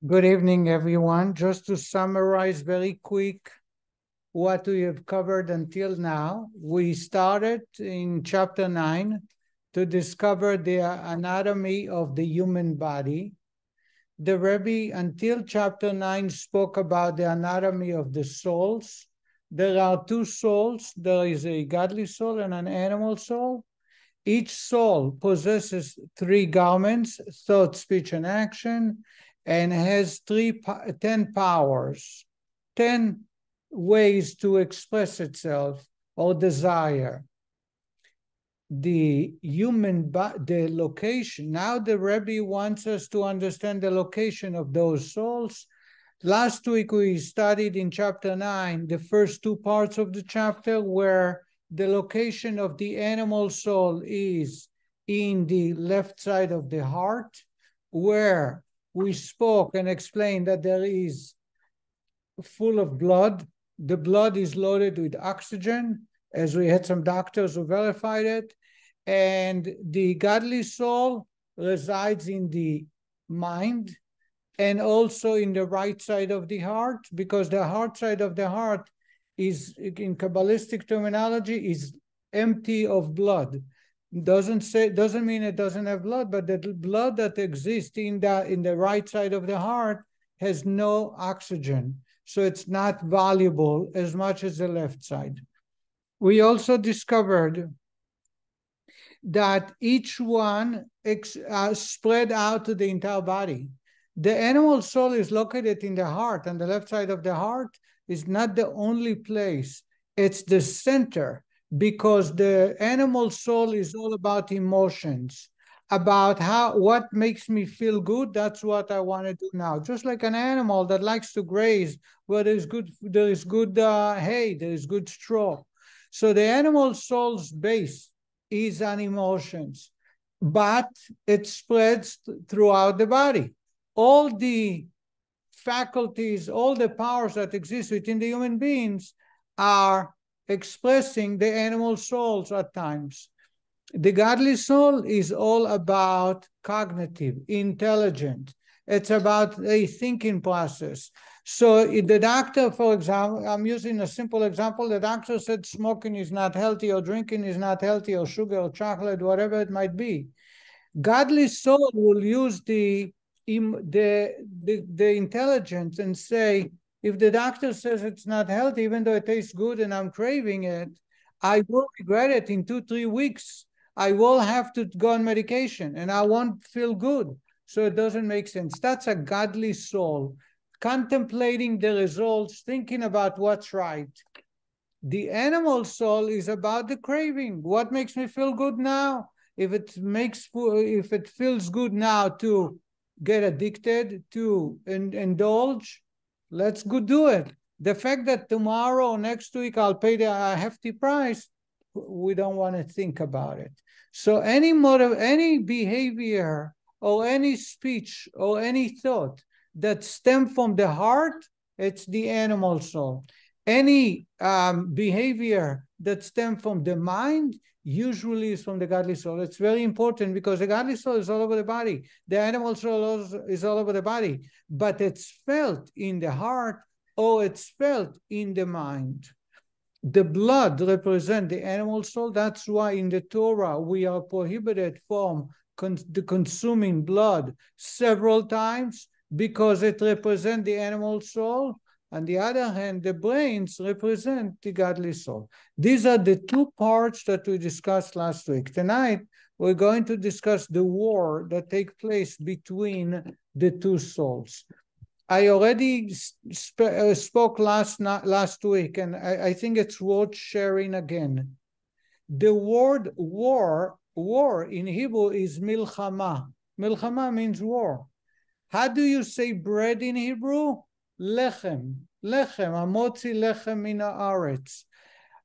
Good evening, everyone. Just to summarize very quick what we have covered until now, we started in chapter 9 to discover the anatomy of the human body. The Rebbe, until chapter 9, spoke about the anatomy of the souls. There are two souls. There is a godly soul and an animal soul. Each soul possesses three garments: thought, speech, and action, and has 10 powers, 10 ways to express itself or desire. The location, now the Rebbe wants us to understand the location of those souls. Last week we studied in chapter 9, the first two parts of the chapter, where the location of the animal soul is in the left side of the heart, where we spoke and explained that there is full of blood. The blood is loaded with oxygen, as we had some doctors who verified it. And the godly soul resides in the mind and also in the right side of the heart, because the heart side of the heart is, in Kabbalistic terminology, is empty of blood. Doesn't mean it doesn't have blood, but the blood that exists in the right side of the heart has no oxygen, so it's not valuable as much as the left side. We also discovered that each one spread out to the entire body. The animal soul is located in the heart, and the left side of the heart is not the only place. It's the center, because the animal soul is all about emotions, about what makes me feel good. That's what I want to do now. Just like an animal that likes to graze where there is good hay, there is good straw. So the animal soul's base is on emotions, but it spreads throughout the body. All the faculties, all the powers that exist within the human beings are expressing the animal souls at times. The godly soul is all about cognitive, intelligent. It's about a thinking process. So the doctor, for example, I'm using a simple example. The doctor said smoking is not healthy, or drinking is not healthy, or sugar or chocolate, whatever it might be. Godly soul will use the intelligence and say, if the doctor says it's not healthy, even though it tastes good and I'm craving it, I will regret it in 2-3 weeks. I will have to go on medication and I won't feel good. So it doesn't make sense. That's a godly soul, contemplating the results, thinking about what's right. The animal soul is about the craving. What makes me feel good now? If it feels good now to get addicted, to indulge, let's go do it. The fact that tomorrow or next week I'll pay the hefty price, we don't want to think about it. So any behavior or any speech or any thought that stem from the heart, it's the animal soul. Any behavior that stem from the mind usually is from the godly soul. It's very important, because the godly soul is all over the body. The animal soul also is all over the body, but it's felt in the heart or it's felt in the mind. The blood represents the animal soul. That's why in the Torah we are prohibited from consuming blood several times, because it represents the animal soul. On the other hand, the brains represent the godly soul. These are the two parts that we discussed last week. Tonight, we're going to discuss the war that takes place between the two souls. I already spoke last week, and I think it's worth sharing again. The word war in Hebrew is milchama. Milchama means war. How do you say bread in Hebrew? Lechem, amotzi lechem min haaretz.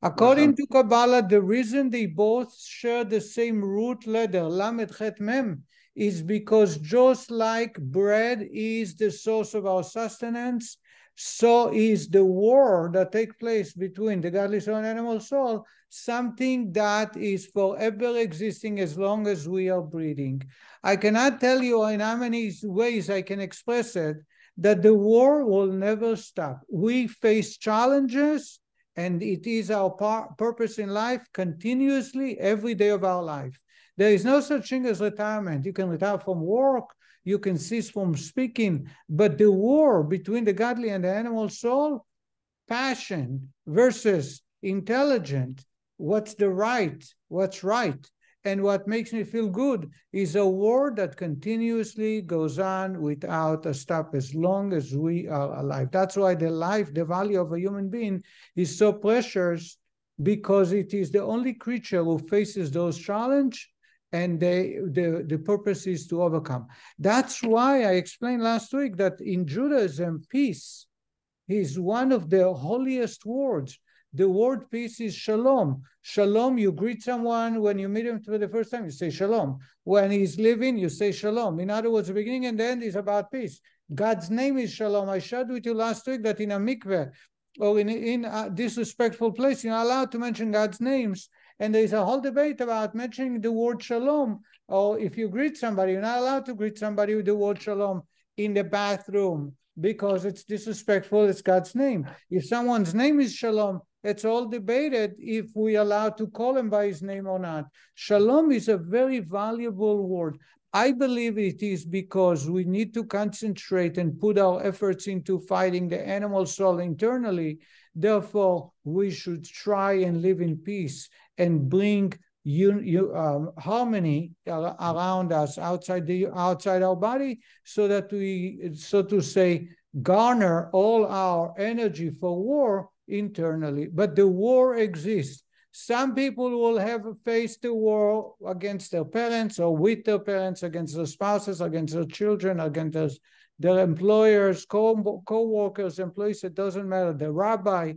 According to Kabbalah, the reason they both share the same root letter, lamed chet mem, is because just like bread is the source of our sustenance, so is the war that takes place between the godly soul and animal soul something that is forever existing as long as we are breathing. I cannot tell you in how many ways I can express it, that the war will never stop. We face challenges, and it is our purpose in life continuously, every day of our life. There is no such thing as retirement. You can retire from work, you can cease from speaking, but the war between the godly and the animal soul, passion versus intelligent, what's right, and what makes me feel good is a war that continuously goes on without a stop as long as we are alive. That's why the value of a human being is so precious, because it is the only creature who faces those challenges, and the purpose is to overcome. That's why I explained last week that in Judaism, peace is one of the holiest words. The word peace is shalom. Shalom, you greet someone when you meet him for the first time, you say shalom. When he's living, you say shalom. In other words, the beginning and the end is about peace. God's name is shalom. I shared with you last week that in a mikveh or in a disrespectful place, you're not allowed to mention God's names. And there's a whole debate about mentioning the word shalom. Or if you greet somebody, you're not allowed to greet somebody with the word shalom in the bathroom, because it's disrespectful, it's God's name. If someone's name is shalom, it's all debated if we are allowed to call him by his name or not. Shalom is a very valuable word. I believe it is because we need to concentrate and put our efforts into fighting the animal soul internally. Therefore, we should try and live in peace and bring harmony around us, outside our body, so that we, so to say, garner all our energy for war internally. But the war exists. Some people will have faced the war against their parents or with their parents, against their spouses, against their children, against their employers, co-workers, employees. It doesn't matter. The rabbi,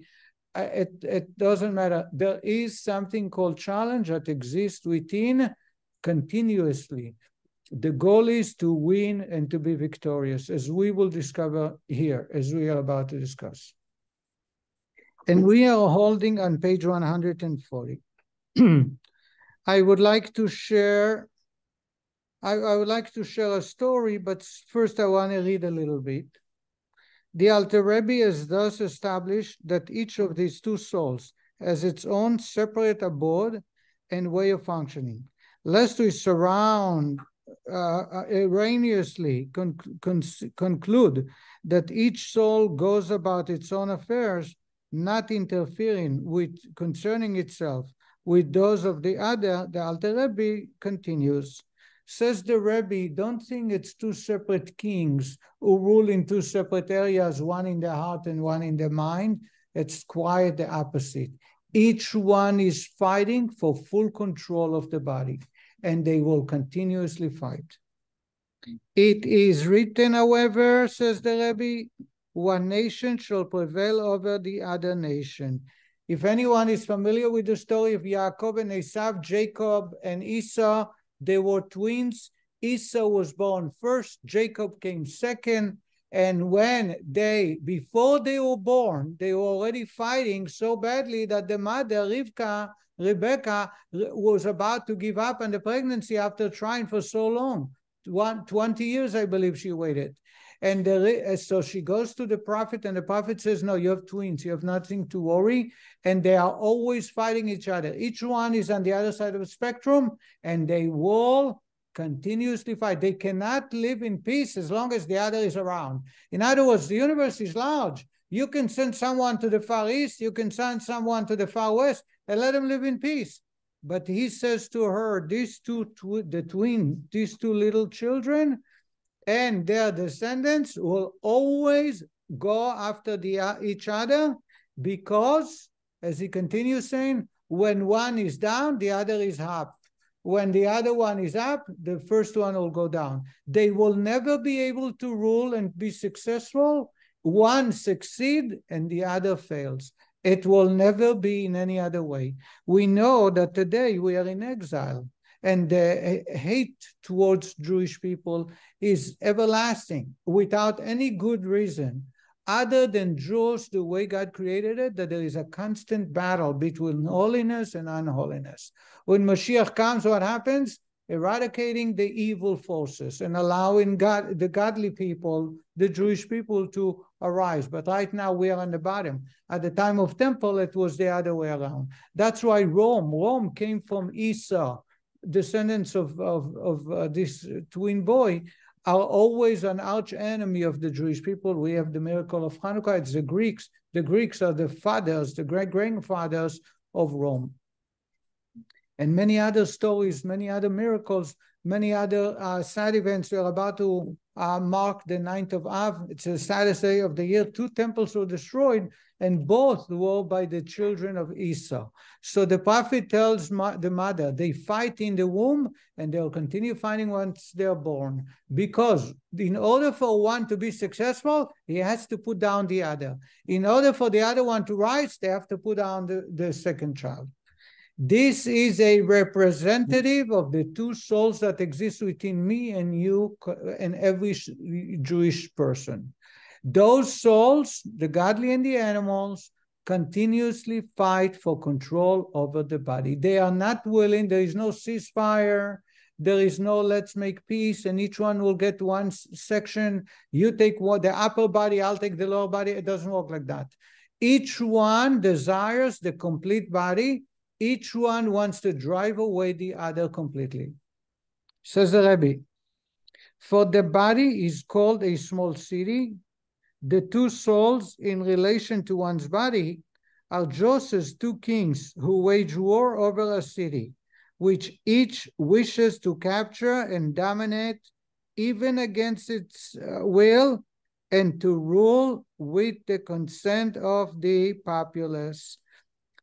it doesn't matter. There is something called challenge that exists within continuously. The goal is to win and to be victorious, as we will discover here, as we are about to discuss. And we are holding on page 140. I would like to share a story, but first I want to read a little bit. The Alter Rebbe has thus established that each of these two souls has its own separate abode and way of functioning, lest we surround erroneously conclude that each soul goes about its own affairs, not interfering with, concerning itself with those of the other. The Alter Rebbe continues, says the Rebbe, don't think it's two separate kings who rule in two separate areas, one in the heart and one in the mind. It's quite the opposite. Each one is fighting for full control of the body, and they will continuously fight. It is written, however, says the Rebbe, one nation shall prevail over the other nation. If anyone is familiar with the story of Yaakov and Esau, Jacob and Esau, they were twins. Esau was born first, Jacob came second. And before they were born, they were already fighting so badly that the mother, Rebecca, was about to give up on the pregnancy after trying for so long. 20 years, I believe she waited. And so she goes to the prophet, and the prophet says, no, you have twins, you have nothing to worry. And they are always fighting each other. Each one is on the other side of the spectrum, and they will continuously fight. They cannot live in peace as long as the other is around. In other words, the universe is large. You can send someone to the Far East, you can send someone to the Far West, and let them live in peace. But he says to her, these two little children and their descendants will always go after each other, because, as he continues saying, when one is down, the other is up. When the other one is up, the first one will go down. They will never be able to rule and be successful. One succeeds and the other fails. It will never be in any other way. We know that today we are in exile, and the hate towards Jewish people is everlasting without any good reason, other than Jews, the way God created it, that there is a constant battle between holiness and unholiness. When Mashiach comes, what happens? eradicating the evil forces and allowing the godly people, the Jewish people, to arise. But right now we are on the bottom. At the time of temple, it was the other way around. That's why Rome came from Esau. Descendants of this twin boy are always an arch enemy of the Jewish people. We have the miracle of Hanukkah. It's the Greeks. The Greeks are the fathers, the great-grandfathers of Rome. And many other stories, many other miracles, many other sad events. We're about to mark the 9th of Av. It's the saddest day of the year. 2 temples were destroyed, and both were by the children of Esau. So the prophet tells the mother, they fight in the womb, and they'll continue fighting once they're born. Because in order for one to be successful, he has to put down the other. In order for the other one to rise, they have to put down the second child. This is a representative of the 2 souls that exist within me and you and every Jewish person. Those souls, the godly and the animals, continuously fight for control over the body. They are not willing. There is no ceasefire. There is no let's make peace and each one will get one section. You take the upper body, I'll take the lower body. It doesn't work like that. Each one desires the complete body. Each one wants to drive away the other completely. Says the Rebbe, for the body is called a small city. The 2 souls in relation to one's body are just as 2 kings who wage war over a city, which each wishes to capture and dominate even against its will and to rule with the consent of the populace.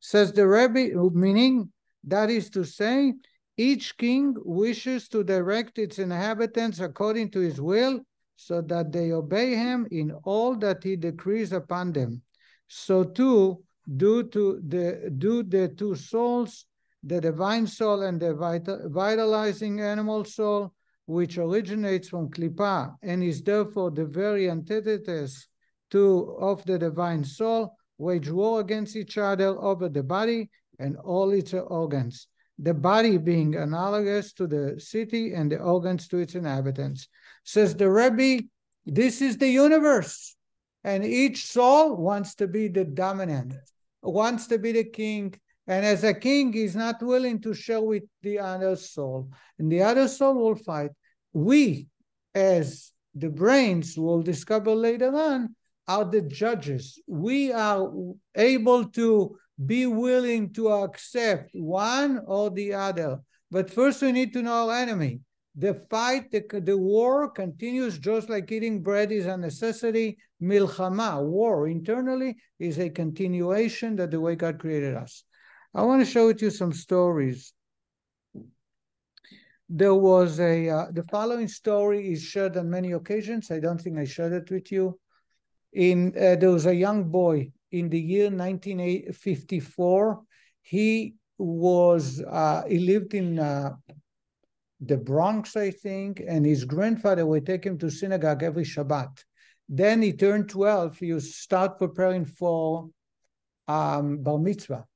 Says the Rebbe, meaning, that is to say, each king wishes to direct its inhabitants according to his will, so that they obey him in all that he decrees upon them. So too, do the 2 souls, the divine soul and the vitalizing animal soul, which originates from Klippa and is therefore the very antithesis of the divine soul, wage war against each other over the body and all its organs, the body being analogous to the city and the organs to its inhabitants. Says the Rebbe, this is the universe, and each soul wants to be the dominant, wants to be the king, and as a king, he's not willing to share with the other soul, and the other soul will fight. We, as the brains, will discover later on, are the judges. We are able to be willing to accept one or the other. But first we need to know our enemy. The fight, the war continues just like eating bread is a necessity. Milchama, war internally, is a continuation that the way God created us. I want to show you some stories. There was the following story is shared on many occasions. I don't think I shared it with you. There was a young boy in the year 1954. He lived in the Bronx, I think, and his grandfather would take him to synagogue every Shabbat. Then he turned 12. He would start preparing for bar mitzvah.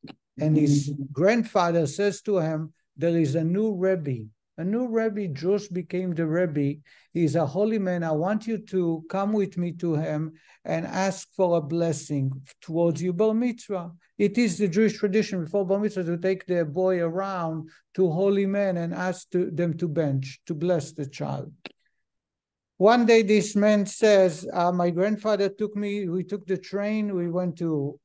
And his grandfather says to him, there is a new Rebbe. A new Rebbe just became the Rebbe. He's a holy man. I want you to come with me to him and ask for a blessing towards your bar mitzvah. It is the Jewish tradition before bar mitzvah to take the boy around to holy men and ask them to bless the child. One day this man says, my grandfather we took the train, we went to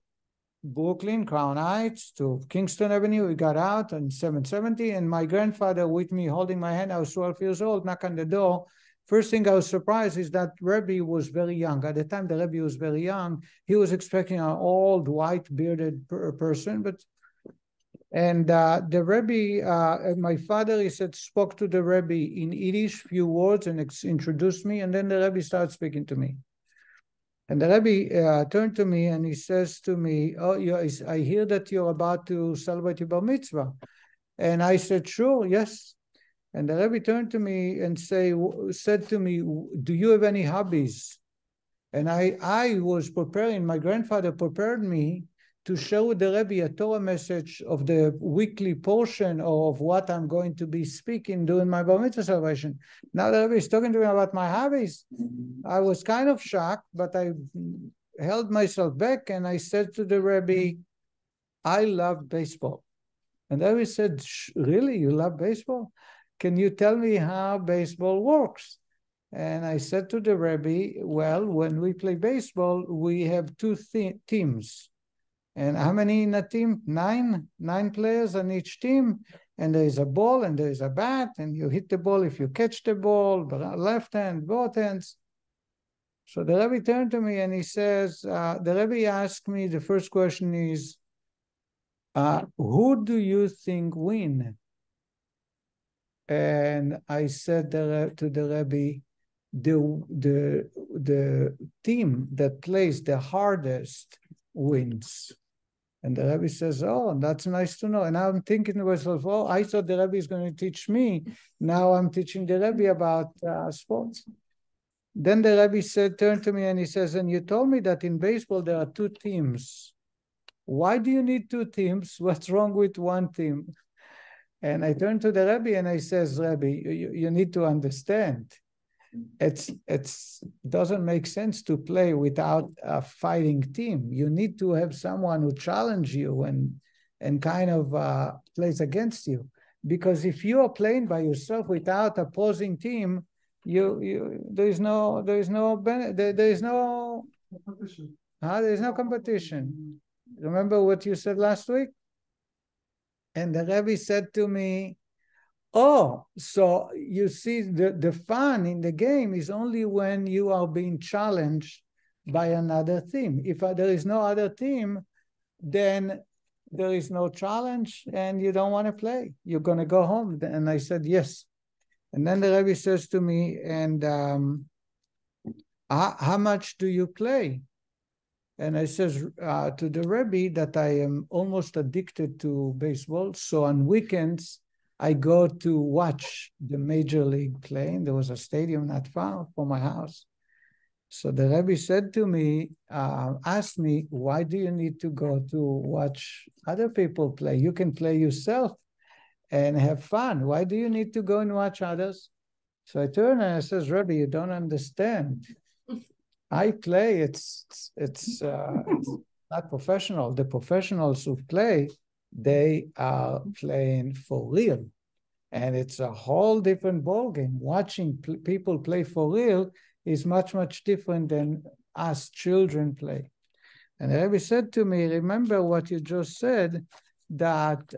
Brooklyn, Crown Heights, to Kingston Avenue. We got out on 770, and my grandfather with me holding my hand. I was 12 years old, knock on the door. First thing I was surprised is that Rebbe was very young. At the time, the Rebbe was very young. He was expecting an old, white, bearded person, and the Rebbe, my father, he said, spoke to the Rebbe in Yiddish, few words, and introduced me, and then the Rebbe started speaking to me. And the Rebbe turned to me and he says to me, oh, I hear that you're about to celebrate your bar mitzvah. And I said, sure, yes. And the Rebbe turned to me and said to me, do you have any hobbies? And I was preparing, my grandfather prepared me to share with the Rebbe a Torah message of the weekly portion of what I'm going to be speaking during my Bar Mitzvah celebration. Now the Rebbe is talking to me about my hobbies. I was kind of shocked, but I held myself back and I said to the Rebbe, I love baseball. And the Rebbe said, really, you love baseball? Can you tell me how baseball works? And I said to the Rebbe, well, when we play baseball, we have two teams. And how many in a team? Nine players on each team. And there is a ball and there is a bat, and you hit the ball if you catch the ball, left hand, both hands. So the Rebbe turned to me and he says, the Rebbe asked me, the first question is, who do you think win? And I said to the Rebbe, the team that plays the hardest wins. And the Rebbe says, oh, that's nice to know. And I'm thinking to myself, oh, I thought the Rebbe is going to teach me. Now I'm teaching the Rebbe about sports. Then the Rebbe turned to me and he says, and you told me that in baseball there are two teams. Why do you need two teams? What's wrong with one team? And I turned to the Rebbe and I says, Rebbe, you need to understand. It doesn't make sense to play without a fighting team. You need to have someone who challenges you and kind of plays against you. Because if you are playing by yourself without opposing team, there's no competition. Remember what you said last week? And the Rebbe said to me, oh, so you see, the fun in the game is only when you are being challenged by another team. If there is no other team, then there is no challenge and you don't want to play. You're going to go home. And I said, yes. And then the Rebbe says to me, and how much do you play? And I says to the Rebbe that I am almost addicted to baseball. So on weekends, I go to watch the major league playing. There was a stadium not far from my house. So the Rebbe said to me, asked me, why do you need to go to watch other people play? You can play yourself and have fun. Why do you need to go and watch others? So I turned and I says, Rebbe, you don't understand. I play, it's not professional. The professionals who play, they are playing for real. And it's a whole different ballgame. Watching people play for real is much, much different than us children play. And the Rebbe said to me, remember what you just said, that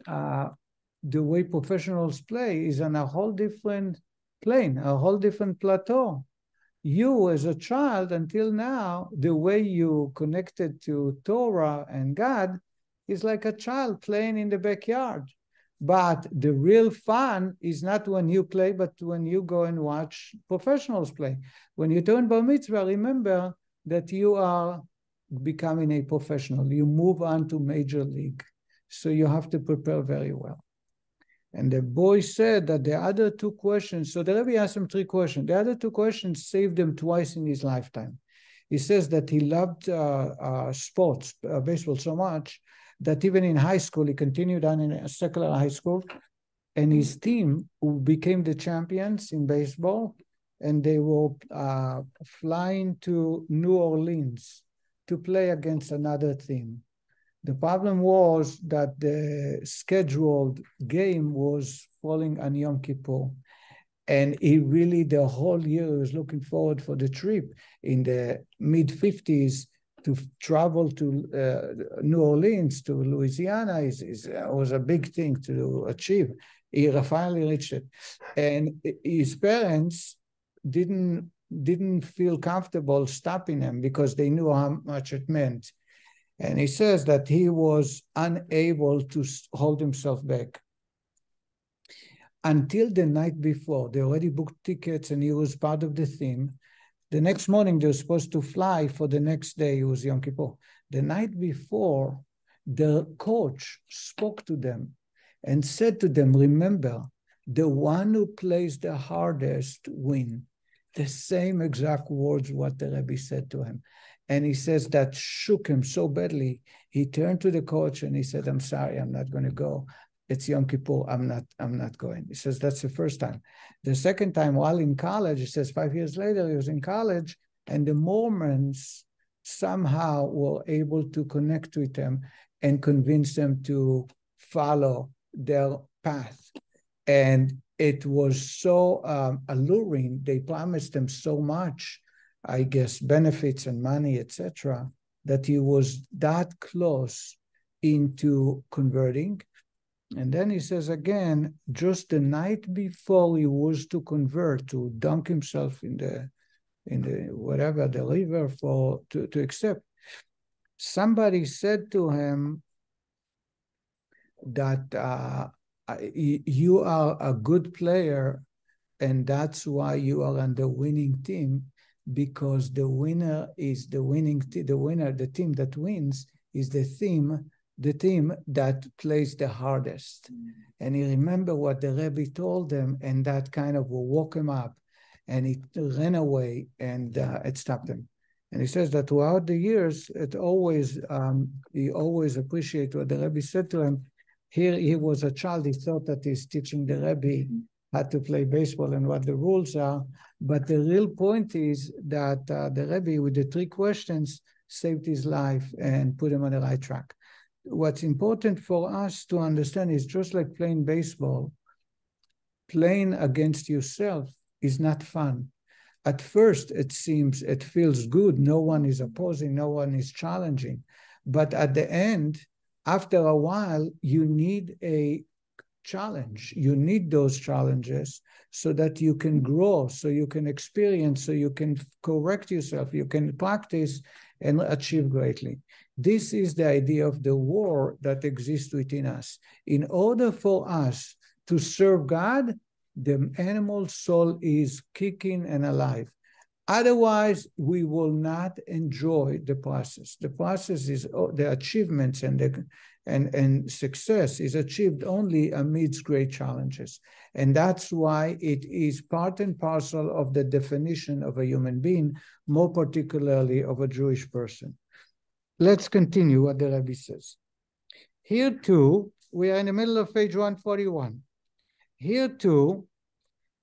the way professionals play is on a whole different plane, a whole different plateau. You as a child, until now, the way you connected to Torah and God is like a child playing in the backyard. But the real fun is not when you play, but when you go and watch professionals play. When you turn bar mitzvah, remember that you are becoming a professional. You move on to major league. So you have to prepare very well. And the boy said that the other two questions, so the Rebbe asked him three questions. The other two questions saved him twice in his lifetime. He says that he loved sports, baseball so much, that even in high school, he continued on in a secular high school, and his team who became the champions in baseball, and they were flying to New Orleans to play against another team. The problem was that the scheduled game was falling on Yom Kippur. And he really, the whole year, was looking forward for the trip in the mid-50s to travel to New Orleans, to Louisiana. Was a big thing to achieve. He finally reached it. And his parents didn't feel comfortable stopping him because they knew how much it meant. And he says that he was unable to hold himself back. Until the night before, they already booked tickets and he was part of the theme. The next morning, they were supposed to fly for the next day. It was Yom Kippur. The night before, the coach spoke to them and said to them, remember, the one who plays the hardest wins. The same exact words what the Rebbe said to him. And he says that shook him so badly. He turned to the coach and he said, I'm sorry, I'm not going to go. It's Yom Kippur, I'm not going. He says, that's the first time. The second time, while in college, he says 5 years later, he was in college, and the Mormons somehow were able to connect with them and convince them to follow their path. And it was so alluring. They promised him so much, I guess, benefits and money, etc., that he was that close into converting. And then he says again, just the night before he was to convert, to dunk himself in the whatever, the river to accept, somebody said to him that you are a good player, and that's why you are on the winning team, because the winner is the winning the team that wins is the team that plays the hardest. And he remembered what the Rebbe told them, and that kind of woke him up, and he ran away, and it stopped him. And he says that throughout the years, he always appreciated what the Rebbe said to him. Here he was a child, he thought that he's teaching the Rebbe how to play baseball and what the rules are. But the real point is that the Rebbe, with the 3 questions, saved his life and put him on the right track. What's important for us to understand is, just like playing baseball, playing against yourself is not fun. At first, it feels good. No one is opposing, no one is challenging. But at the end, after a while, you need a challenge. You need those challenges so that you can grow, so you can experience, so you can correct yourself, you can practice and achieve greatly. This is the idea of the war that exists within us. In order for us to serve God, the animal soul is kicking and alive. Otherwise, we will not enjoy the process. The process is the achievements and success is achieved only amidst great challenges. And that's why it is part and parcel of the definition of a human being, more particularly of a Jewish person. Let's continue what the Rebbe says. Here too, we are in the middle of page 141. Here too,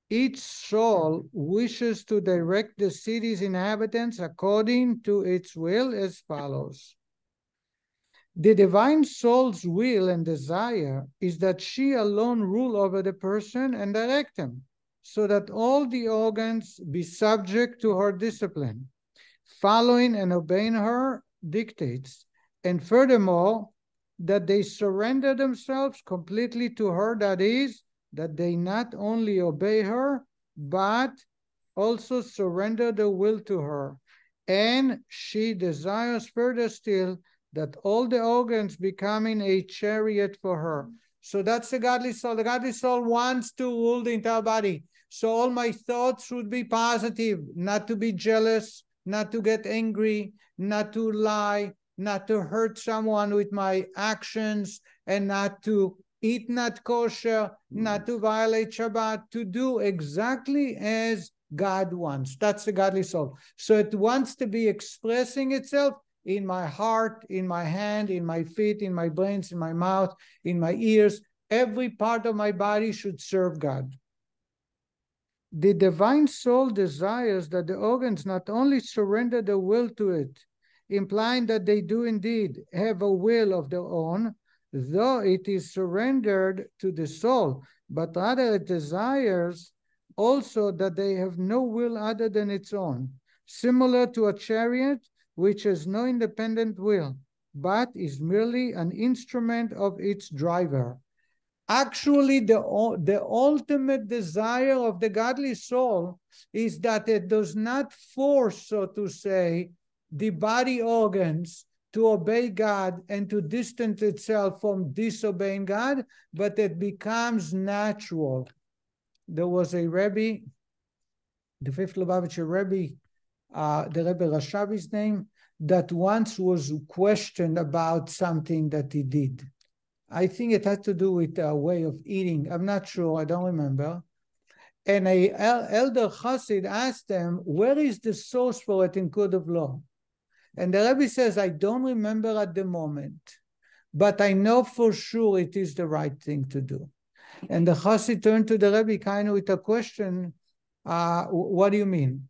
each soul wishes to direct the city's inhabitants according to its will as follows. The divine soul's will and desire is that she alone rule over the person and direct him, so that all the organs be subject to her discipline, following and obeying her dictates, and furthermore, that they surrender themselves completely to her, that is, that they not only obey her, but also surrender their will to her. And she desires further still that all the organs becoming a chariot for her. So that's the godly soul. The godly soul wants to rule the entire body. So all my thoughts should be positive, not to be jealous, not to get angry, not to lie, not to hurt someone with my actions, and not to eat not kosher, not to violate Chabad, to do exactly as God wants. That's the godly soul. So it wants to be expressing itself in my heart, in my hand, in my feet, in my brains, in my mouth, in my ears. Every part of my body should serve God. The divine soul desires that the organs not only surrender their will to it, implying that they do indeed have a will of their own, though it is surrendered to the soul, but rather it desires also that they have no will other than its own, similar to a chariot which has no independent will, but is merely an instrument of its driver. Actually, the ultimate desire of the godly soul is that it does not force, so to say, the body organs to obey God and to distance itself from disobeying God, but it becomes natural. There was a Rebbe, the fifth Lubavitcher Rebbe, the Rebbe Rashabi's name, that once was questioned about something that he did. I think it had to do with a way of eating. I'm not sure, I don't remember. And a elder Chassid asked them, where is the source for it in Code of Law? And the Rebbe says, I don't remember at the moment, but I know for sure it is the right thing to do. And the Chassid turned to the Rebbe kind of with a question, what do you mean?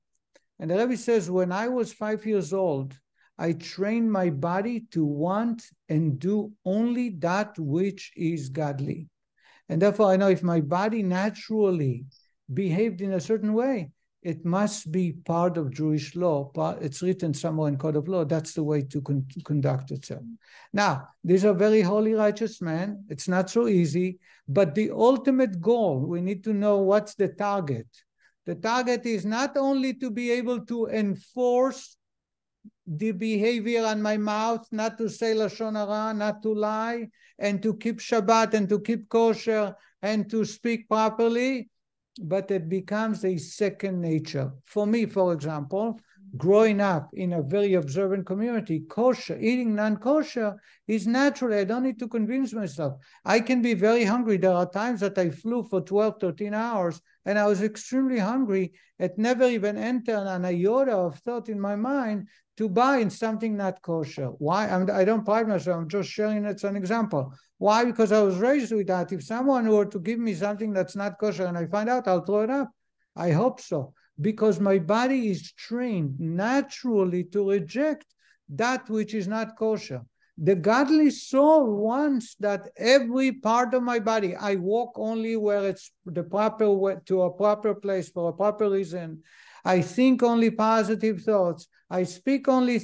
And the Rebbe says, when I was 5 years old, I trained my body to want and do only that which is godly. And therefore I know if my body naturally behaved in a certain way, it must be part of Jewish law. It's written somewhere in Code of Law. That's the way to conduct itself. Now, these are very holy, righteous men. It's not so easy, but the ultimate goal, we need to know what's the target. The target is not only to be able to enforce the behavior on my mouth, not to say Lashon Hara, not to lie, and to keep Shabbat and to keep kosher and to speak properly, but it becomes a second nature. For me, for example, growing up in a very observant community, kosher, eating non-kosher is natural. I don't need to convince myself. I can be very hungry. There are times that I flew for 12, 13 hours, and I was extremely hungry. It never even entered an iota of thought in my mind to buy in something not kosher. Why? I don't pride myself. I'm just sharing it as an example. Why? Because I was raised with that. If someone were to give me something that's not kosher and I find out, I'll throw it up. I hope so. Because my body is trained naturally to reject that which is not kosher. The godly soul wants that every part of my body, I walk only where it's the proper way, to a proper place for a proper reason. I think only positive thoughts. I speak only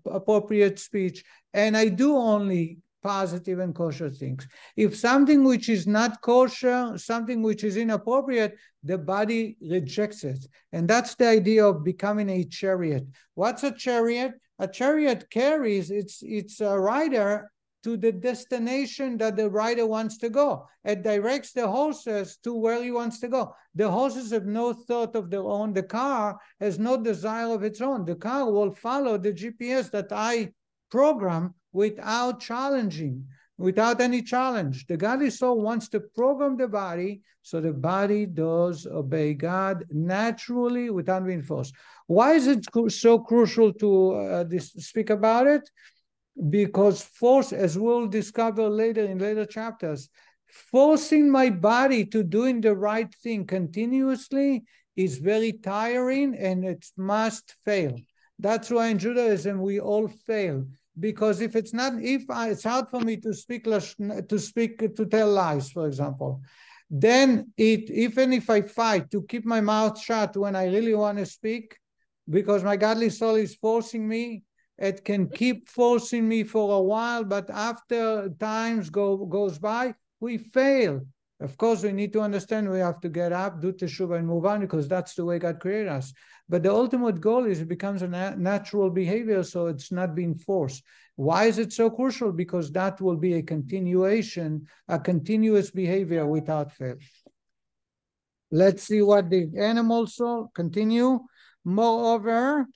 appropriate speech, and I do only positive and kosher things. If something which is not kosher, something which is inappropriate, the body rejects it. And that's the idea of becoming a chariot. What's a chariot? A chariot carries its rider to the destination that the rider wants to go. It directs the horses to where he wants to go. The horses have no thought of their own. The car has no desire of its own. The car will follow the GPS that I program without challenging, without any challenge. The godly soul wants to program the body so the body does obey God naturally without being forced. Why is it so crucial to speak about it? Because force, as we'll discover later in later chapters, forcing my body to doing the right thing continuously is very tiring and it must fail. That's why in Judaism we all fail. Because if it's not, it's hard for me to tell lies, for example, then even if I fight to keep my mouth shut when I really want to speak, because my godly soul is forcing me, it can keep forcing me for a while, but after times goes by, we fail. Of course, we need to understand we have to get up, do teshuvah, and move on, because that's the way God created us. But the ultimate goal is it becomes a natural behavior, so it's not being forced. Why is it so crucial? Because that will be a continuation, a continuous behavior without fail. Let's see what the animal soul continue. Moreover,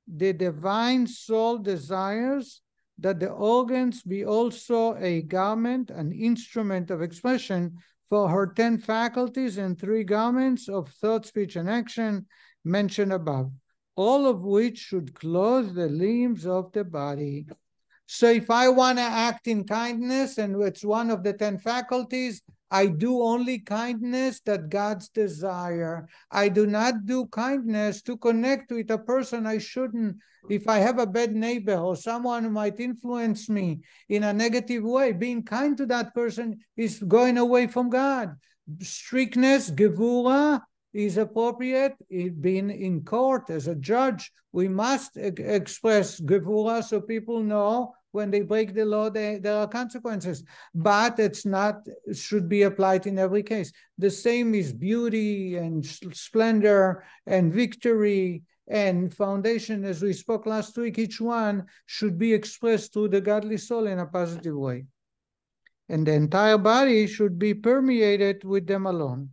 the divine soul desires that the organs be also a garment, an instrument of expression for her 10 faculties and 3 garments of thought, speech, and action mentioned above, all of which should clothe the limbs of the body. So if I want to act in kindness, and it's one of the 10 faculties, I do only kindness that God's desire. I do not do kindness to connect with a person I shouldn't. If I have a bad neighbor or someone who might influence me in a negative way, being kind to that person is going away from God. Strictness, gevura, is appropriate. Being in court as a judge, we must express gevura so people know when they break the law, there are consequences. But it's not, should be applied in every case. The same is beauty and splendor and victory and foundation, as we spoke last week. Each one should be expressed through the godly soul in a positive way. And the entire body should be permeated with them alone.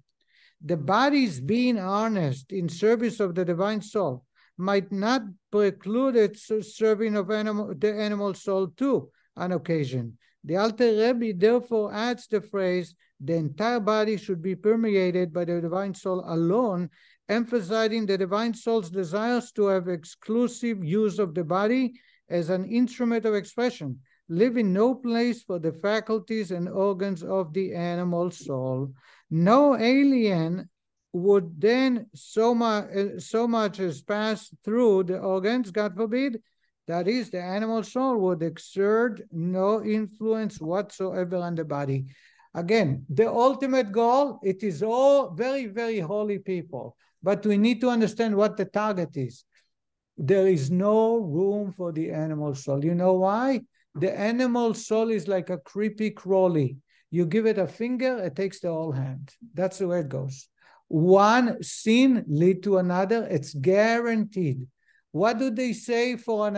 The body's being harnessed in service of the divine soul might not preclude its serving of the animal soul too on occasion, The Alter Rebbe therefore adds the phrase, the entire body should be permeated by the divine soul alone, emphasizing the divine soul's desires to have exclusive use of the body as an instrument of expression, leaving no place for the faculties and organs of the animal soul. No alien would then so much as pass through the organs, God forbid, that is, the animal soul would exert no influence whatsoever on the body. Again, the ultimate goal, it is all very, very holy people, but we need to understand what the target is. There is no room for the animal soul. You know why? The animal soul is like a creepy crawly. You give it a finger, it takes the whole hand. That's the way it goes. One sin lead to another. It's guaranteed. What do they say for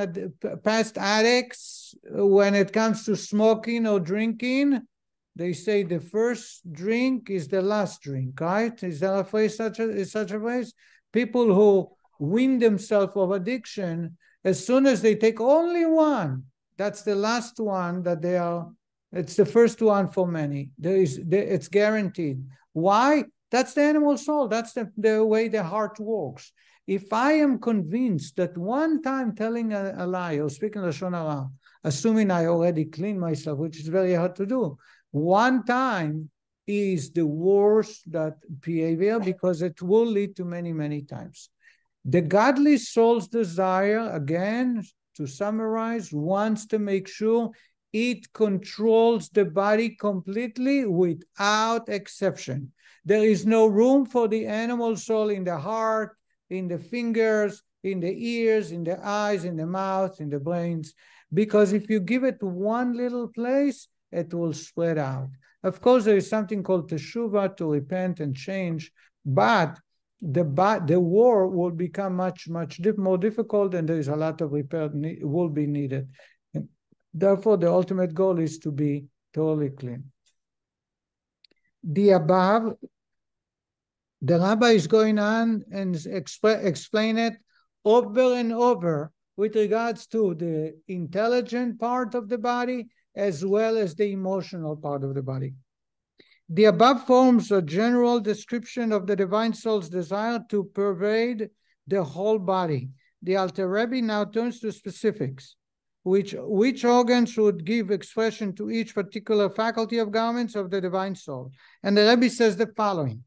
past addicts when it comes to smoking or drinking? They say the first drink is the last drink, right? Is that a phrase, such a phrase? People who wean themselves of addiction, as soon as they take only one, that's the last one that they are, it's the first one for many. It's guaranteed. Why? That's the animal soul. That's the way the heart works. If I am convinced that one time telling a lie or speaking Lashon Hara, assuming I already cleaned myself, which is very hard to do, one time is the worst that behavior, because it will lead to many, many times. The godly soul's desire, again, to summarize, wants to make sure it controls the body completely without exception. There is no room for the animal soul in the heart, in the fingers, in the ears, in the eyes, in the mouth, in the brains, because if you give it one little place, it will spread out. Of course, there is something called teshuvah, to repent and change, but the war will become much more difficult, and there is a lot of repair will be needed. And therefore, the ultimate goal is to be totally clean. The above, the rabbi is going on and explain it over and over with regards to the intelligent part of the body as well as the emotional part of the body. The above forms a general description of the divine soul's desire to pervade the whole body. The Alter Rebbe now turns to specifics, which organs would give expression to each particular faculty of garments of the divine soul. And the Rebbe says the following.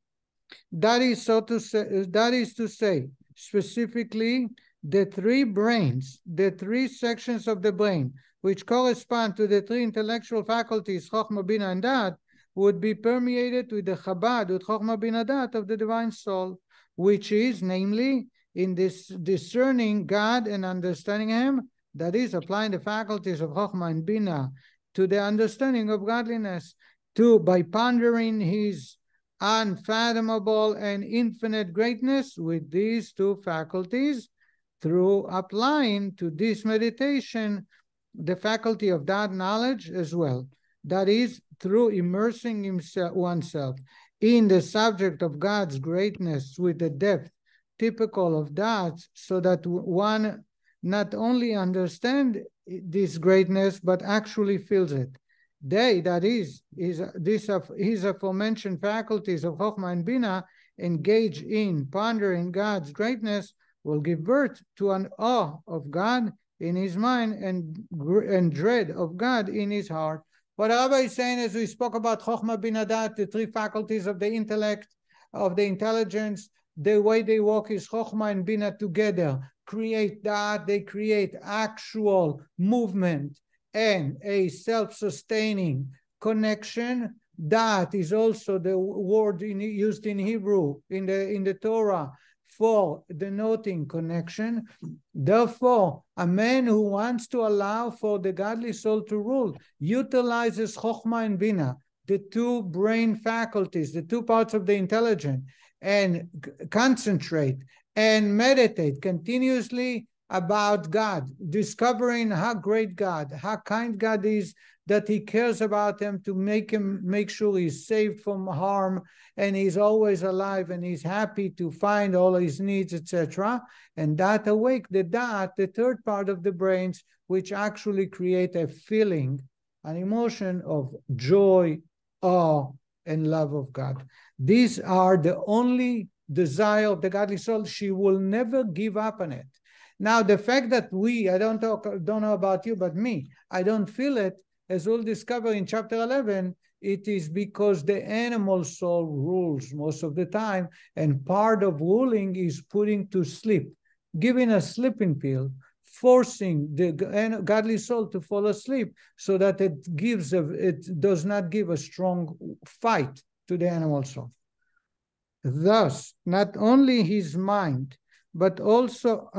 That is to say, specifically, the three brains, the three sections of the brain, which correspond to the three intellectual faculties, Chokhmah, Bina, and Dat, would be permeated with the Chabad, with Chokhmah, Bina, Dat of the divine soul, which is, namely, in this discerning God and understanding Him, that is, applying the faculties of Chokhmah and Bina to the understanding of godliness, by pondering His unfathomable and infinite greatness with these two faculties, through applying to this meditation the faculty of that knowledge as well. That is, through immersing oneself in the subject of God's greatness with the depth typical of that, so that one not only understands this greatness, but actually feels it. They, that is his aforementioned faculties of Chokhmah and Bina, engage in pondering God's greatness, will give birth to an awe of God in his mind and dread of God in his heart. What the Rabbi is saying, as we spoke about Chokhmah, Bina, Dat, the three faculties of the intellect, of the intelligence, the way they work is Chokhmah and Bina together create that, they create actual movement and a self-sustaining connection. That is also the word used in Hebrew, in the Torah, for denoting connection. Therefore, a man who wants to allow for the godly soul to rule utilizes Chokhmah and Bina, the two brain faculties, the two parts of the intelligence, and concentrate and meditate continuously about God, discovering how great God, how kind God is, that He cares about him to make sure he's saved from harm, and he's always alive, and he's happy to find all his needs, etc. And that awake the third part of the brains, which actually create a feeling an emotion of joy, awe, and love of God. These are the only desire of the godly soul. She will never give up on it. Now, the fact that I don't know about you, but me, I don't feel it, as we'll discover in chapter 11, it is because the animal soul rules most of the time, and part of ruling is putting to sleep, giving a sleeping pill, forcing the godly soul to fall asleep so that it does not give a strong fight to the animal soul. Thus, not only his mind, but also,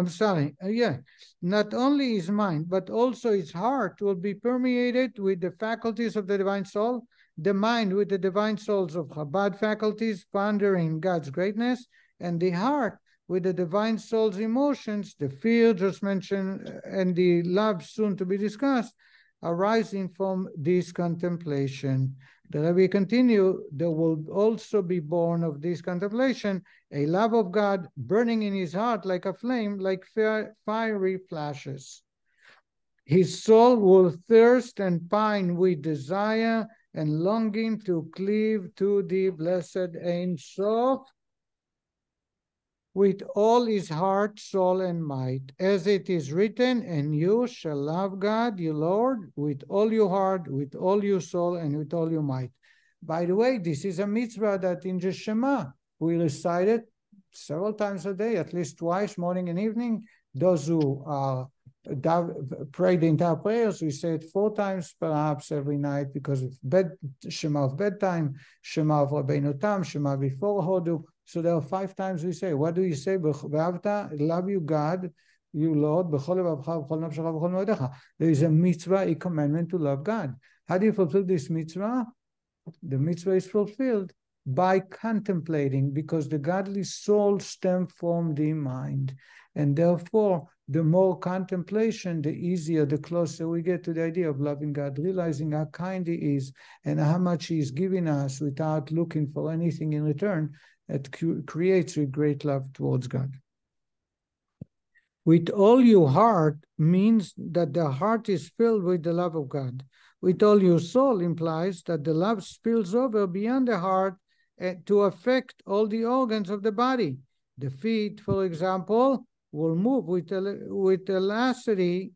not only his mind, but also his heart will be permeated with the faculties of the divine soul, the mind with the divine souls of Chabad faculties, pondering God's greatness, and the heart with the divine soul's emotions, the fear just mentioned, and the love soon to be discussed, arising from this contemplation. The Rebbe continue, there will also be born of this contemplation a love of God burning in his heart like a flame, like fiery flashes. His soul will thirst and pine with desire and longing to cleave to the blessed Ein Sof with all his heart, soul, and might, as it is written, and you shall love God, your Lord, with all your heart, with all your soul, and with all your might. By the way, this is a mitzvah that in the Shema, we recite it several times a day, at least twice, morning and evening. Those who pray the entire prayers, we say it 4 times perhaps every night because of Shema of bedtime, Shema of Rabbeinu Tam, Shema before Hodu. So there are 5 times we say. What do you say? Love you, God, you Lord. There is a mitzvah, a commandment to love God. How do you fulfill this mitzvah? The mitzvah is fulfilled by contemplating, because the godly soul stems from the mind. And therefore, the more contemplation, the easier, the closer we get to the idea of loving God, realizing how kind he is and how much he is giving us without looking for anything in return. It creates a great love towards God. With all your heart means that the heart is filled with the love of God. With all your soul implies that the love spills over beyond the heart to affect all the organs of the body. The feet, for example, will move with elasticity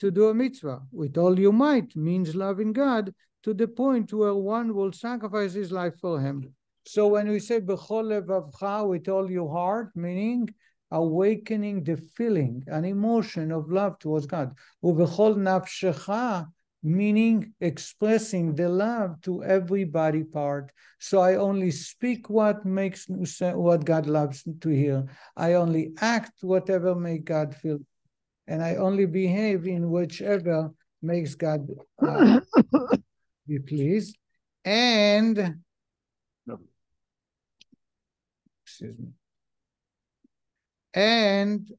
to do a mitzvah. With all your might means loving God to the point where one will sacrifice his life for him. So when we say b'chol levavcha, with all your heart, meaning awakening the feeling, an emotion of love towards God. U'b'chol nafshecha, meaning expressing the love to every body part. So I only speak what God loves to hear. I only act whatever makes God feel, and I only behave in whichever makes God be pleased. And excuse me. And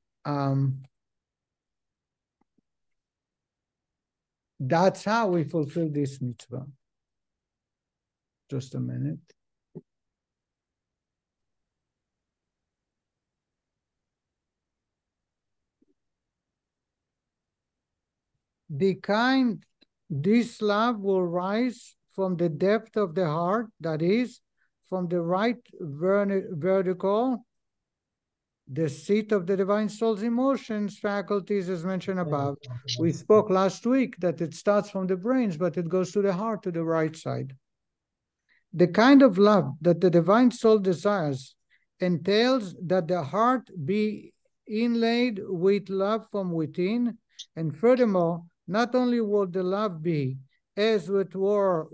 that's how we fulfill this mitzvah. Just a minute. This love will rise from the depth of the heart, that is, from the right vertical, the seat of the divine soul's emotions, faculties, as mentioned above. We spoke last week that it starts from the brains, but it goes to the heart, to the right side. The kind of love that the divine soul desires entails that the heart be inlaid with love from within, and furthermore, not only will the love be, as it were,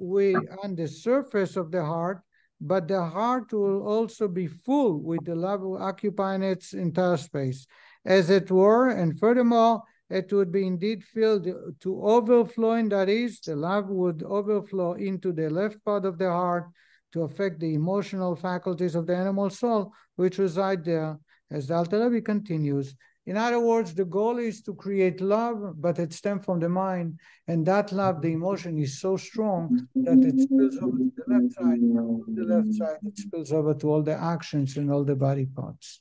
on the surface of the heart, but the heart will also be full with the love occupying its entire space, as it were, and furthermore, it would be indeed filled to overflowing, that is, the love would overflow into the left part of the heart to affect the emotional faculties of the animal soul, which reside there, as the Alter Rebbe continues. In other words, the goal is to create love, but it stems from the mind, and that love, the emotion, is so strong that it spills over to the left side. From the left side, it spills over to all the actions and all the body parts.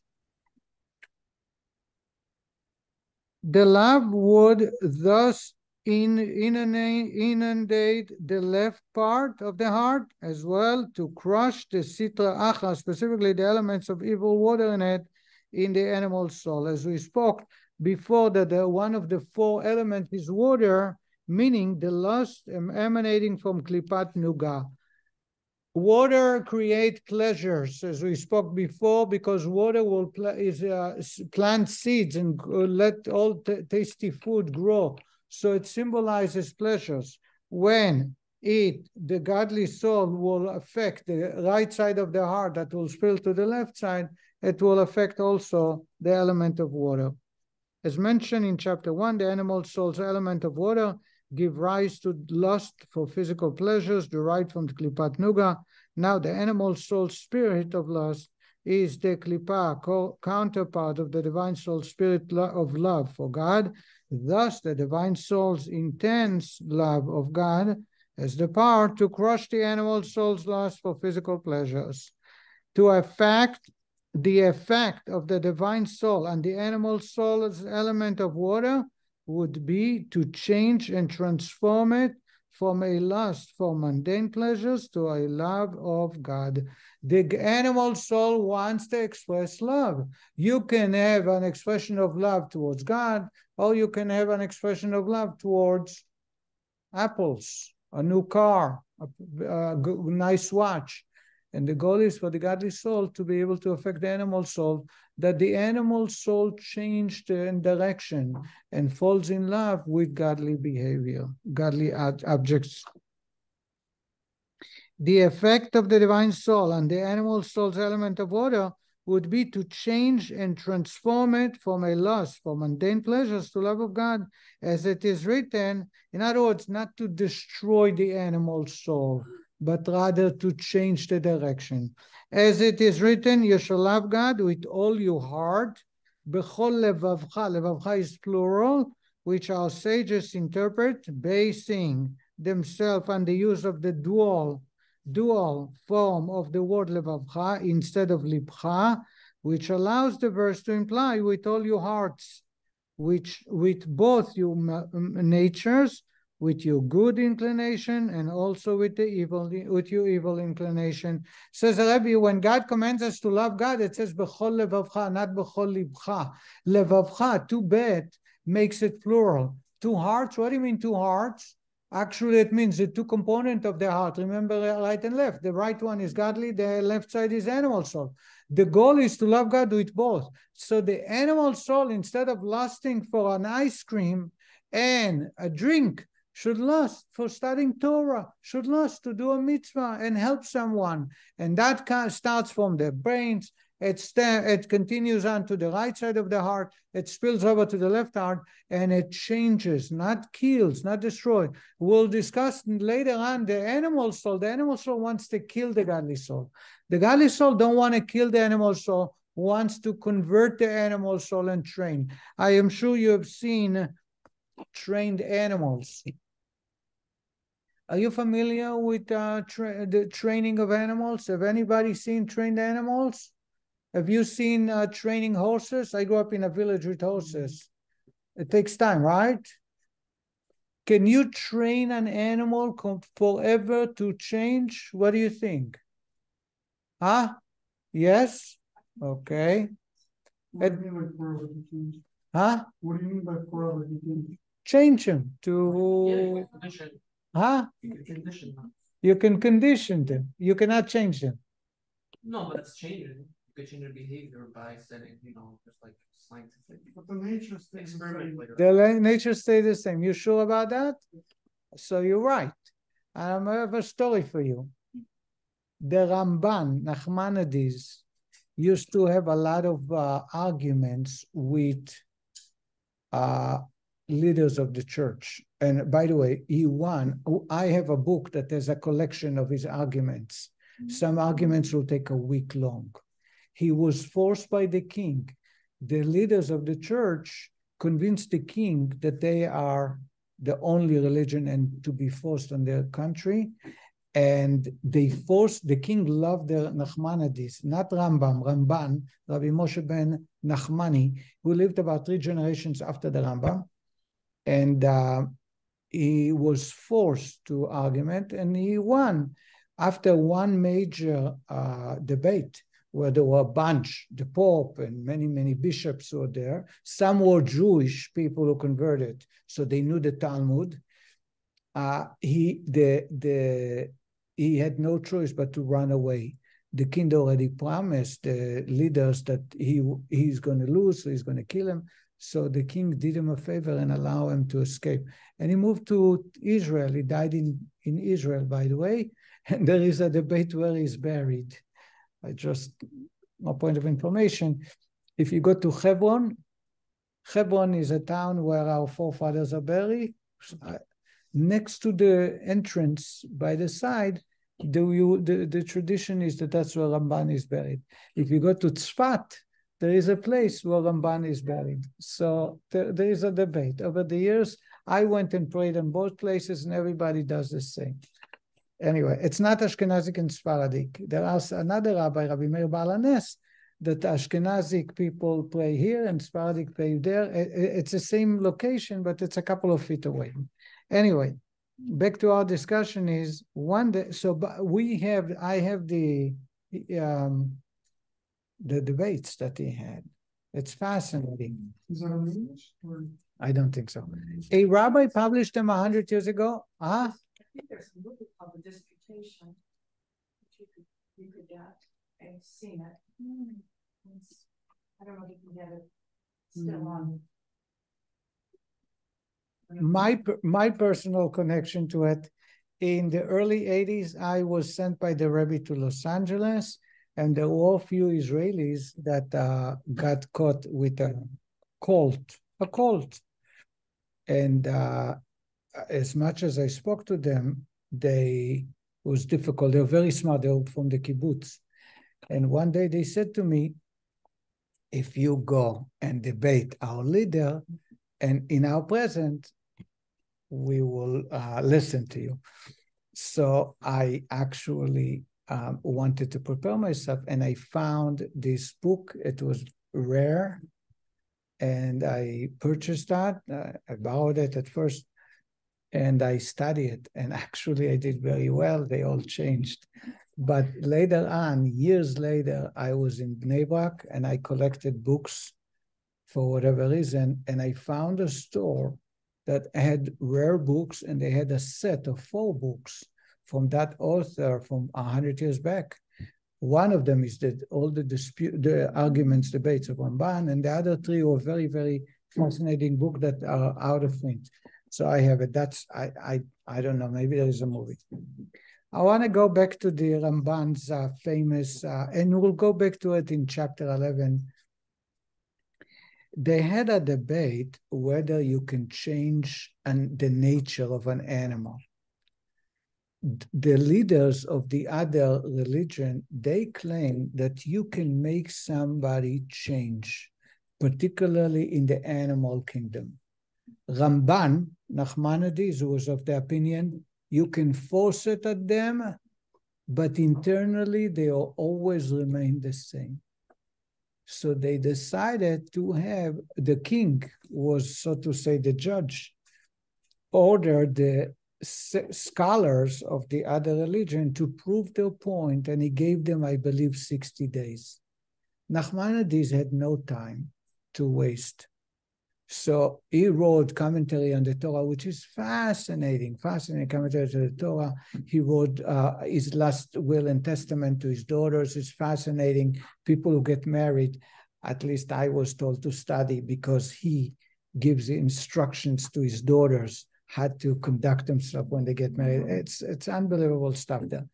The love would thus inundate the left part of the heart, as well to crush the sitra achra, specifically the elements of evil water in it, in the animal soul. As we spoke before, that one of the four elements is water, meaning the lust emanating from klipat nuga. Water creates pleasures, as we spoke before, because water will plant seeds and let all tasty food grow. So it symbolizes pleasures. When the godly soul will affect the right side of the heart that will spill to the left side, it will affect also the element of water. As mentioned in chapter 1, the animal soul's element of water give rise to lust for physical pleasures derived from the klipat nuga. Now the animal soul spirit of lust is the klipa, counterpart of the divine soul spirit of love for God. Thus the divine soul's intense love of God has the power to crush the animal soul's lust for physical pleasures. To affect the effect of the divine soul and the animal soul's element of water would be to change and transform it from a lust for mundane pleasures to a love of God. The animal soul wants to express love. You can have an expression of love towards God, or you can have an expression of love towards apples, a new car, a nice watch. And the goal is for the godly soul to be able to affect the animal soul, that the animal soul changes direction and falls in love with godly behavior, godly objects. The effect of the divine soul and the animal soul's element of water would be to change and transform it from a lust for mundane pleasures to love of God, as it is written. In other words, not to destroy the animal soul, but rather to change the direction. As it is written, you shall love God with all your heart. Bechol levavcha. Levavcha is plural, which our sages interpret, basing themselves on the use of the dual form of the word levavcha instead of libcha, which allows the verse to imply with all your hearts, which with both your natures, with your good inclination and also with your evil inclination. Says the Rebbe, when God commands us to love God, it says bechol levavcha, not bechol libcha. Levavcha, two bet, makes it plural. Two hearts, what do you mean two hearts? Actually, it means the two components of the heart. Remember, right and left. The right one is godly, the left side is animal soul. The goal is to love God with both. So the animal soul, instead of lusting for an ice cream and a drink, should lust for studying Torah, should lust to do a mitzvah and help someone. And that starts from the brains. It continues on to the right side of the heart. It spills over to the left heart, and it changes, not kills, not destroys. We'll discuss later on the animal soul. The animal soul wants to kill the godly soul. The godly soul don't want to kill the animal soul, wants to convert the animal soul and train. I am sure you have seen trained animals. Are you familiar with the training of animals? Have anybody seen trained animals? Have you seen training horses? I grew up in a village with horses. It takes time, right? Can you train an animal forever to change? What do you think? Huh? Yes? Okay. What do you mean by forever to change? Huh? What do you mean by forever to change? Change him to... Condition. Huh? You can condition them. You can condition them. You cannot change them. No, but it's changing. You could change their behavior by setting, just like scientific. But the nature stays Experiment the same. later. The nature stays the same. You sure about that? So you're right. I have a story for you. The Ramban, Nachmanides, used to have a lot of arguments with leaders of the church. And by the way, he won. I have a book that has a collection of his arguments. Some arguments will take a week long. He was forced by the king. The leaders of the church convinced the king that they are the only religion and to be forced on their country. And the king loved the Nachmanides, not Ramban, Rabbi Moshe ben Nachmani, who lived about 3 generations after the Rambam. And he was forced to argument, and he won after one major debate where there were a bunch, the Pope and many, many bishops were there. Some were Jewish people who converted, so they knew the Talmud. He had no choice but to run away. The king already promised the leaders that he's going to lose, so he's going to kill him. So the king did him a favor and allowed him to escape. And he moved to Israel. He died in Israel, by the way. And there is a debate where he's buried. No point of information. If you go to Hebron, Hebron is a town where our forefathers are buried. Next to the entrance by the side, the tradition is that's where Ramban is buried. If you go to Tzfat, there is a place where Ramban is buried. So there is a debate. Over the years, I went and prayed in both places, and everybody does the same. Anyway, it's not Ashkenazic and Sephardic. There is another rabbi, Rabbi Meir Baal HaNes, that Ashkenazic people pray here and Sephardic pray there. It's the same location, but it's a couple of feet away. Anyway, back to our discussion is one day. So I have the debates that he had. It's fascinating. Is that in English? Or? I don't think so. A rabbi published them 100 years ago. I think there's a movie called The Disputation that you could get. I've seen it. I don't know if you can get it still on. My personal connection to it, in the early 80s, I was sent by the Rebbe to Los Angeles, and there were a few Israelis that got caught with a cult. And as much as I spoke to them, it was difficult. They were very smart. They were from the kibbutz. And one day they said to me, if you go and debate our leader, and in our presence, we will listen to you. So I actually wanted to prepare myself, and I found this book. It was rare, and I purchased that. I borrowed it at first, and I studied it. And actually, I did very well. They all changed. But later on, years later, I was in Bnei Brak, and I collected books for whatever reason, and I found a store that had rare books, and they had a set of 4 books from that author from 100 years back. One of them is all the arguments, debates of Ramban, and the other 3 were very, very fascinating books that are out of print. So I have it. I don't know, maybe there is a movie. I want to go back to the Ramban's famous, and we'll go back to it in chapter 11. They had a debate whether you can change the nature of an animal. The leaders of the other religion, they claim that you can make somebody change, particularly in the animal kingdom. Ramban, Nachmanides, was of the opinion, you can force it at them, but internally they will always remain the same. So they decided to have, the king was, so to say, the judge, ordered the scholars of the other religion to prove their point, and he gave them, I believe, 60 days. Nachmanides had no time to waste. So he wrote commentary on the Torah, which is fascinating commentary to the Torah. He wrote his last will and testament to his daughters. It's fascinating. People who get married, at least I was told to study, because he gives instructions to his daughters how to conduct themselves when they get married. It's unbelievable stuff there.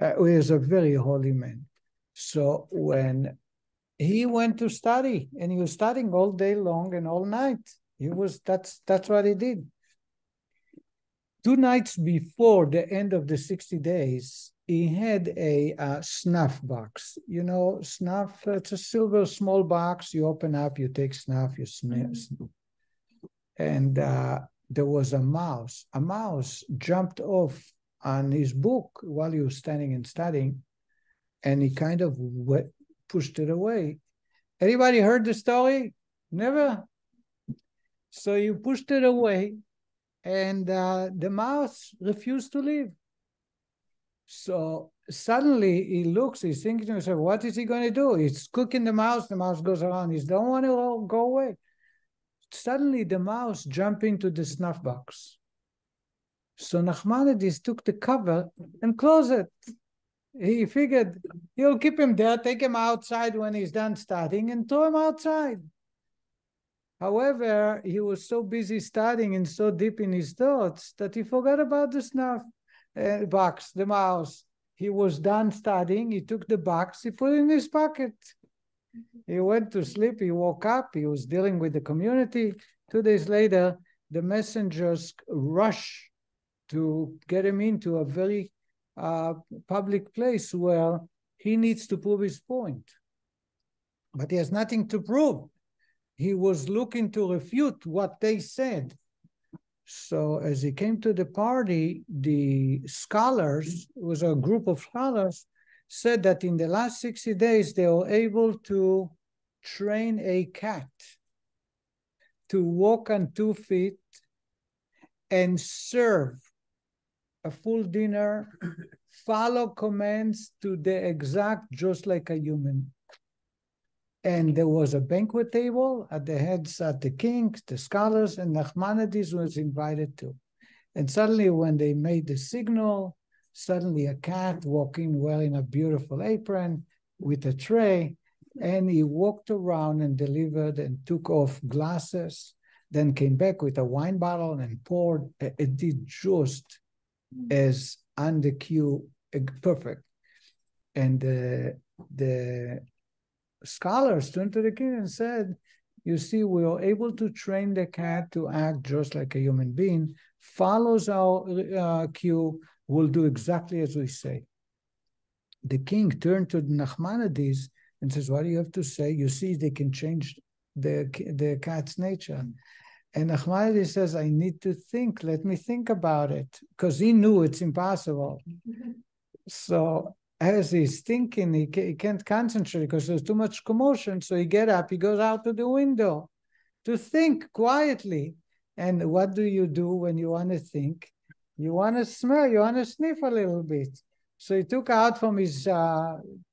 He is a very holy man. So when he went to study, and he was studying all day long and all night. That's what he did. 2 nights before the end of the 60 days, he had a snuff box. You know, snuff, it's a silver small box. You open up, you take snuff, you smell. And there was a mouse. A mouse jumped off on his book while he was standing and studying, and he kind of pushed it away. Anybody heard the story? Never? So you pushed it away, and the mouse refused to leave. So suddenly he looks, he's thinking to himself, what is he going to do? He's cooking the mouse goes around. He don't want to go away. Suddenly the mouse jumped into the snuff box. So Nachmanides took the cover and closed it. He figured he'll keep him there, take him outside when he's done studying, and throw him outside. However, he was so busy studying and so deep in his thoughts that he forgot about the snuff box, the mouse. He was done studying, he took the box, he put it in his pocket. He went to sleep, he woke up, he was dealing with the community. 2 days later, the messengers rush to get him into a very public place where he needs to prove his point. But he has nothing to prove. He was looking to refute what they said. So as he came to the party, the scholars, it was a group of scholars, said that in the last 60 days, they were able to train a cat to walk on 2 feet and serve a full dinner, follow commands to the exact, just like a human. And there was a banquet table. At the head sat the king, the scholars, and Nachmanides was invited too. And suddenly when they made the signal, suddenly a cat walking wearing a beautiful apron with a tray, and he walked around and delivered and took off glasses, then came back with a wine bottle and poured. It did just as on the cue, perfect. And the scholars turned to the king and said, you see, we are able to train the cat to act just like a human being, follows our cue, will do exactly as we say. The king turned to Nachmanides and says, what do you have to say? You see, they can change the cat's nature. And Nachmanides says, I need to think, let me think about it, because he knew it's impossible. So as he's thinking, he can't concentrate because there's too much commotion. So he gets up, he goes out to the window to think quietly. And what do you do when you want to think? You want to smell, you want to sniff a little bit. So he took out from his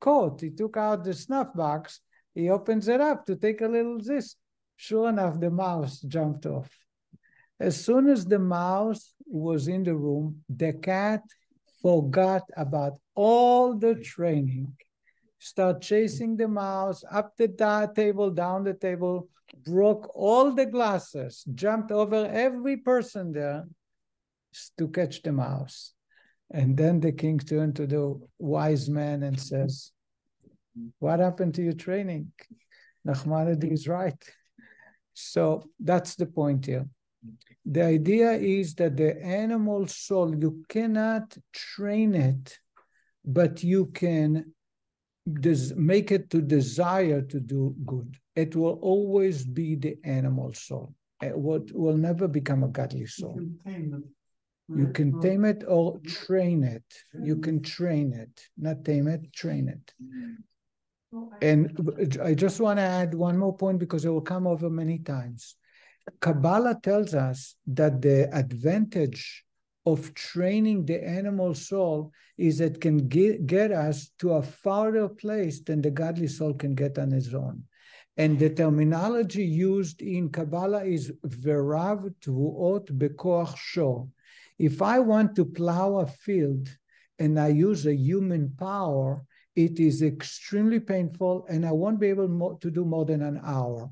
coat, he took out the snuff box, he opens it up to take a little this. Sure enough, the mouse jumped off. As soon as the mouse was in the room, the cat forgot about all the training, start chasing the mouse up the table, down the table, broke all the glasses, jumped over every person there to catch the mouse. And then the king turned to the wise man and says, what happened to your training? Nachmanides is right. So that's the point here. The idea is that the animal soul, you cannot train it, but you can make it to desire to do good. It will always be the animal soul. It will never become a godly soul. You can tame it or train it. You can train it, not tame it, train it. And I just want to add one more point because it will come over many times. Kabbalah tells us that the advantage of training the animal soul is it can get us to a farther place than the godly soul can get on its own. And the terminology used in Kabbalah is verav tvuot bekoach shor. If I want to plow a field and I use a human power, it is extremely painful and I won't be able to do more than an hour.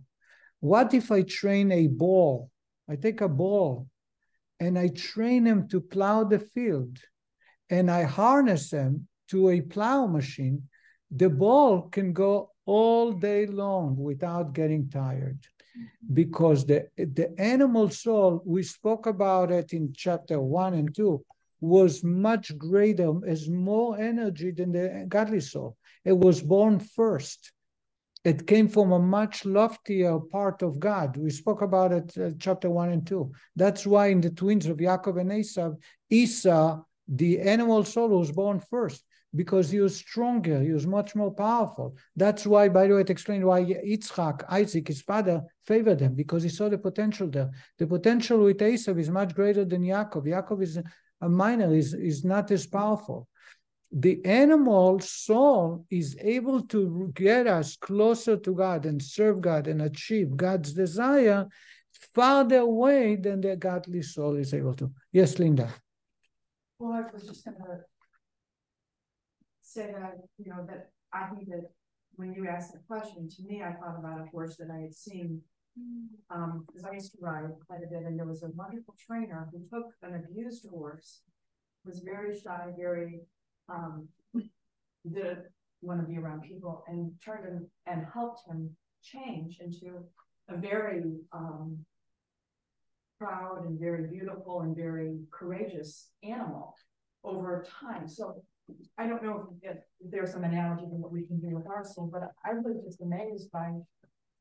What if I train a ball? I take a ball and I train him to plow the field and I harness him to a plow machine. The ball can go all day long without getting tired because the animal soul, we spoke about it in chapter 1 and 2, was much greater, has more energy than the godly soul. It was born first. It came from a much loftier part of God. We spoke about it chapter 1 and 2. That's why in the twins of Yaakov and Esau, the animal soul was born first because he was stronger, he was much more powerful. That's why, by the way, it explained why Yitzchak, Isaac, his father, favored him, because he saw the potential there. The potential with Esav is much greater than Yaakov. Yaakov is a minor, is not as powerful. The animal soul is able to get us closer to God and serve God and achieve God's desire farther away than the godly soul is able to. Yes, Linda. Well, I was just gonna say that, that I think that when you asked the question, to me, I thought about a horse that I had seen, because I used to ride quite a bit, and there was a wonderful trainer who took an abused horse, was very shy, very, didn't want to be around people, and turned him and helped him change into a very proud and very beautiful and very courageous animal over time. So I don't know if there's some analogy to what we can do with our soul, but I was just amazed by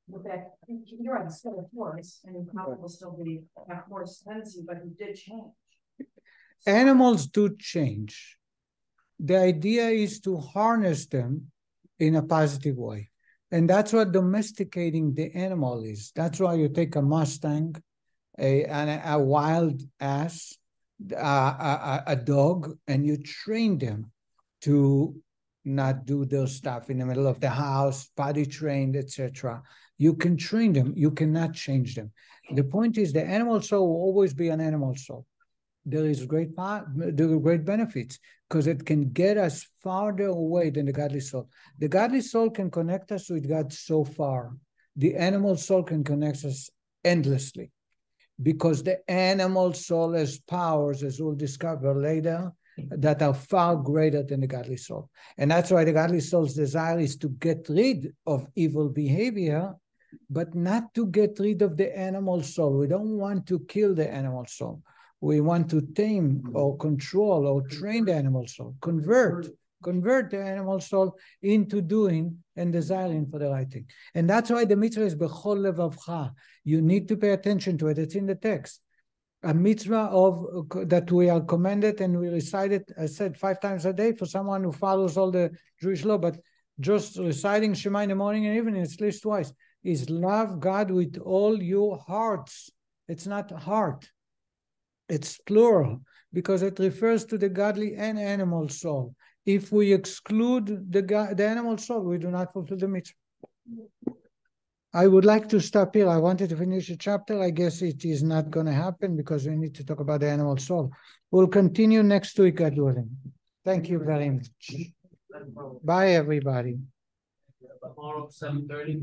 the fact you're on a still horse, and you probably will still be a horse tendency, but he did change. So, animals do change. The idea is to harness them in a positive way. And that's what domesticating the animal is. That's why you take a Mustang, a wild ass, a dog, and you train them to not do those stuff in the middle of the house, potty trained, etc. You can train them, you cannot change them. The point is the animal soul will always be an animal soul. There is great benefits because it can get us farther away than the godly soul. The godly soul can connect us with God so far. The animal soul can connect us endlessly because the animal soul has powers, as we'll discover later, that are far greater than the godly soul. And that's why the godly soul's desire is to get rid of evil behavior, but not to get rid of the animal soul. We don't want to kill the animal soul. We want to tame or control or train the animal soul, convert the animal soul into doing and desiring for the right thing. And that's why the mitzvah is bechol levavcha. You need to pay attention to it. It's in the text. A mitzvah that we are commanded and we recite it, I said 5 times a day for someone who follows all the Jewish law, but just reciting Shema in the morning and evening, it's at least twice, is love God with all your hearts. It's not heart. It's plural because it refers to the godly and animal soul. If we exclude the animal soul, we do not fulfill the mitzvah. I would like to stop here. I wanted to finish the chapter. I guess it is not going to happen because we need to talk about the animal soul. We'll continue next week, God willing. Thank you very much. Bye, everybody. Tomorrow, 7:30.